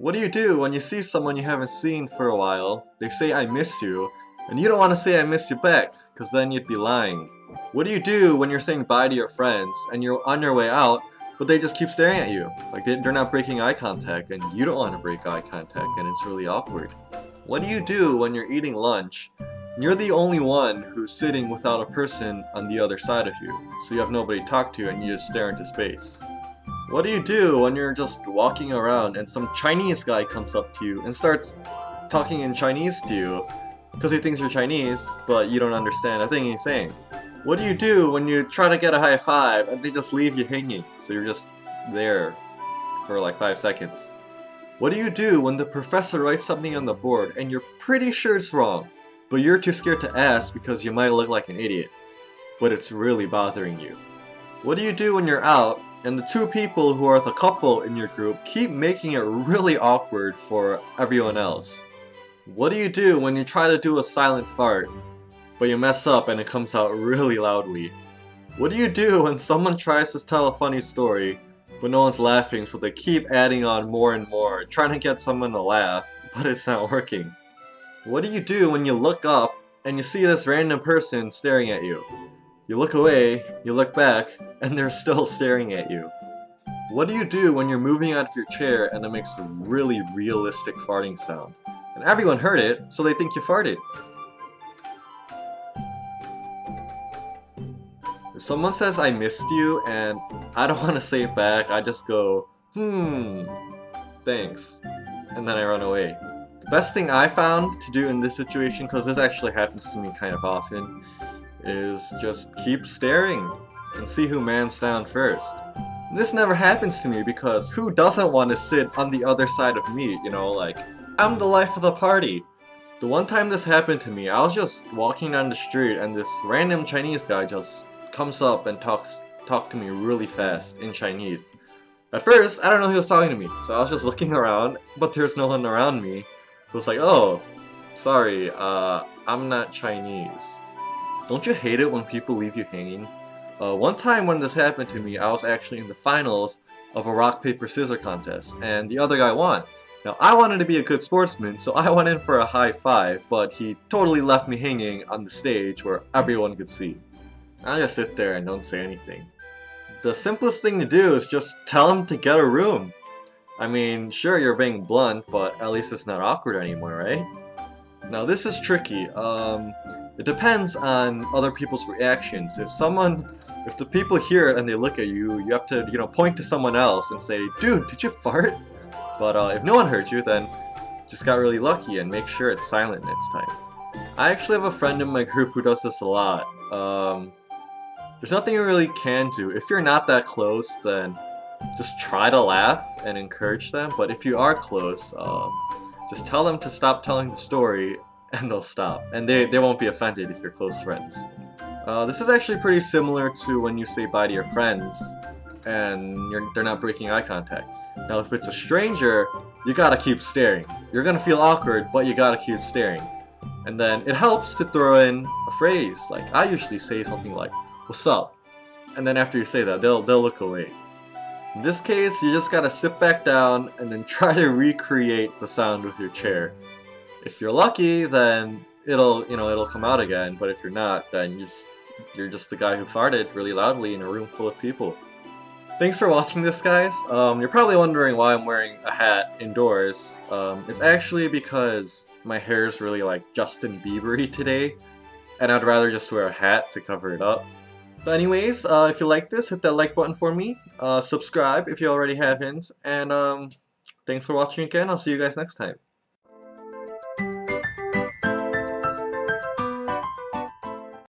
What do you do when you see someone you haven't seen for a while, they say I miss you, and you don't want to say I miss you back, because then you'd be lying? What do you do when you're saying bye to your friends, and you're on your way out, but they just keep staring at you? Like they're not breaking eye contact, and you don't want to break eye contact, and it's really awkward. What do you do when you're eating lunch, and you're the only one who's sitting without a person on the other side of you, so you have nobody to talk to and you just stare into space? What do you do when you're just walking around and some Chinese guy comes up to you and starts talking in Chinese to you because he thinks you're Chinese, but you don't understand a thing he's saying? What do you do when you try to get a high five and they just leave you hanging, so you're just there for like 5 seconds? What do you do when the professor writes something on the board and you're pretty sure it's wrong, but you're too scared to ask because you might look like an idiot, but it's really bothering you? What do you do when you're out and the two people who are the couple in your group keep making it really awkward for everyone else? What do you do when you try to do a silent fart, but you mess up and it comes out really loudly? What do you do when someone tries to tell a funny story, but no one's laughing, so they keep adding on more and more, trying to get someone to laugh, but it's not working? What do you do when you look up and you see this random person staring at you? You look away, you look back, and they're still staring at you. What do you do when you're moving out of your chair and it makes a really realistic farting sound? And everyone heard it, so they think you farted. If someone says I missed you and I don't want to say it back, I just go, thanks, and then I run away. The best thing I found to do in this situation, because this actually happens to me kind of often, is just keep staring and see who mans down first. This never happens to me because who doesn't want to sit on the other side of me, you know, like, I'm the life of the party. The one time this happened to me, I was just walking down the street and this random Chinese guy just comes up and talk to me really fast in Chinese. At first, I don't know who was talking to me, so I was just looking around, but there's no one around me. So it's like, oh, sorry, I'm not Chinese. Don't you hate it when people leave you hanging? One time when this happened to me, I was actually in the finals of a rock, paper, scissors contest, and the other guy won. Now, I wanted to be a good sportsman, so I went in for a high five, but he totally left me hanging on the stage where everyone could see. I just sit there and don't say anything. The simplest thing to do is just tell him to get a room. I mean, sure, you're being blunt, but at least it's not awkward anymore, right? Now, this is tricky. It depends on other people's reactions. If the people hear it and they look at you, you have to, point to someone else and say, dude, did you fart? But if no one heard you, then just got really lucky and make sure it's silent next time. I actually have a friend in my group who does this a lot. There's nothing you really can do. If you're not that close, then just try to laugh and encourage them. But if you are close, just tell them to stop telling the story and they'll stop. And they won't be offended if you're close friends. This is actually pretty similar to when you say bye to your friends and they're not breaking eye contact. Now if it's a stranger, you gotta keep staring. You're gonna feel awkward, but you gotta keep staring. And then it helps to throw in a phrase. Like I usually say something like, what's up? And then after you say that, they'll look away. In this case, you just gotta sit back down and then try to recreate the sound with your chair. If you're lucky, then it'll come out again, but if you're not, then you're just the guy who farted really loudly in a room full of people. Thanks for watching this, guys. You're probably wondering why I'm wearing a hat indoors. It's actually because my hair is really like Justin Bieber-y today, and I'd rather just wear a hat to cover it up. But anyways, if you like this, hit that like button for me. Subscribe if you already haven't, and thanks for watching again. I'll see you guys next time.